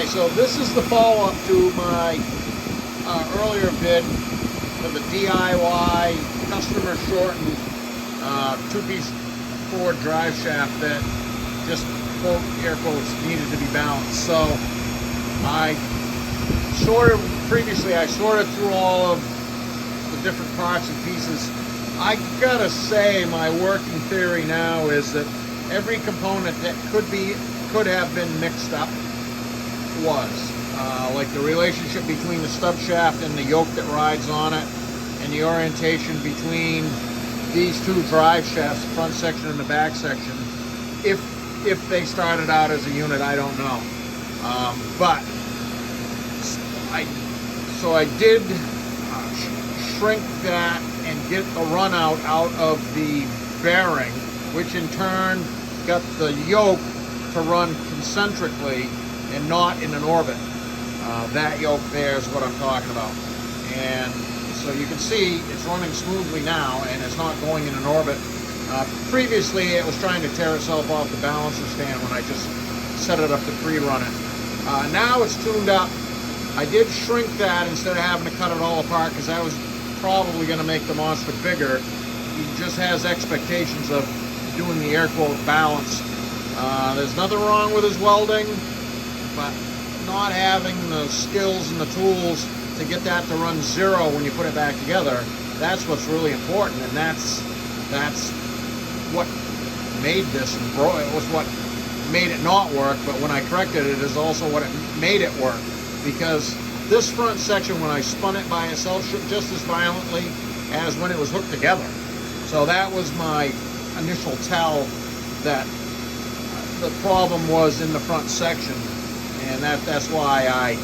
so this is the follow-up to my earlier vid for the DIY customer shortened two-piece Ford drive shaft that just, quote, air quotes, needed to be balanced. So I sorted through all of the different parts and pieces. I gotta say, my working theory now is that every component that could have been mixed up was. Like the relationship between the stub shaft and the yoke that rides on it, and the orientation between these two drive shafts, the front section and the back section. If they started out as a unit, I don't know. But I did shrink that and get the run out of the bearing, which in turn got the yoke to run concentrically and not in an orbit. That yoke there is what I'm talking about. And so you can see it's running smoothly now and it's not going in an orbit. Previously it was trying to tear itself off the balancer stand when I just set it up to pre-run it. Now it's tuned up. I did shrink that instead of having to cut it all apart because that was probably going to make the monster bigger. He just has expectations of doing the air quote balance. There's nothing wrong with his welding, but not having the skills and the tools to get that to run zero when you put it back together, that's what's really important, and that's what made this and it was what made it not work. But when I corrected it is also what it made it work, because this front section, when I spun it by itself, shook just as violently as when it was hooked together. So that was my initial tell that the problem was in the front section, and that's why I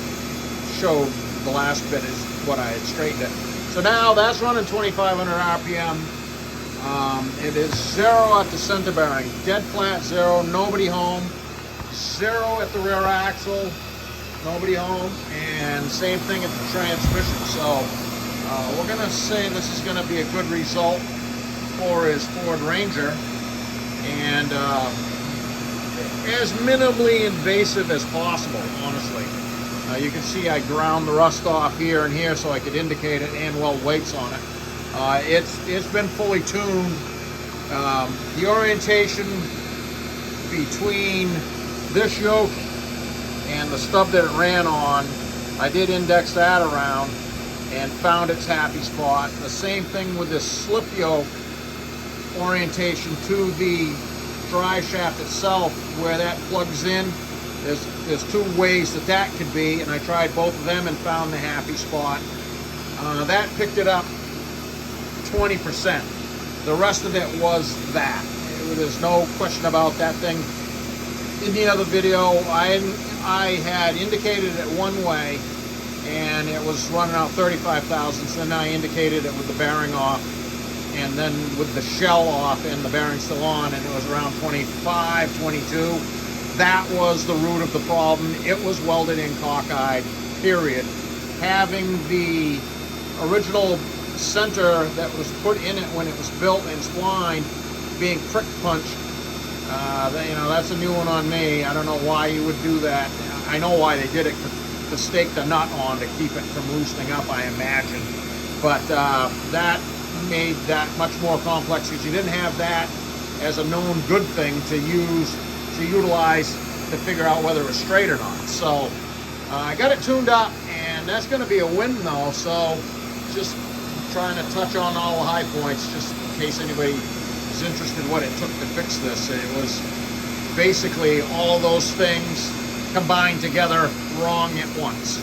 showed the last bit is what I had straightened it. So now that's running 2,500 RPM. It is zero at the center bearing, dead flat zero, nobody home. Zero at the rear axle, nobody home, and same thing at the transmission. So we're gonna say this is gonna be a good result for his Ford Ranger, and as minimally invasive as possible, honestly. You can see I ground the rust off here and here so I could indicate it and weld weights on it. It's been fully tuned. The orientation between this yoke and the stub that it ran on, I did index that around and found its happy spot. The same thing with this slip yoke orientation to the drive shaft itself, where that plugs in. There's two ways that could be, and I tried both of them and found the happy spot. That picked it up 20%. The rest of it was that. There's no question about that thing. In the other video, I had indicated it one way, and it was running out 35 thousandths. Then I indicated it with the bearing off, and then with the shell off and the bearing still on, and it was around 25, 22. That was the root of the problem. It was welded in cockeyed, period. Having the original center that was put in it when it was built and splined being prick punched, that's a new one on me. I don't know why you would do that. I know why they did it, to stake the nut on to keep it from loosening up, I imagine. But that made that much more complex because you didn't have that as a known good thing to utilize to figure out whether it's straight or not. So I got it tuned up, and that's going to be a win though. So just trying to touch on all the high points just in case anybody is interested what it took to fix this. It was basically all those things combined together wrong at once.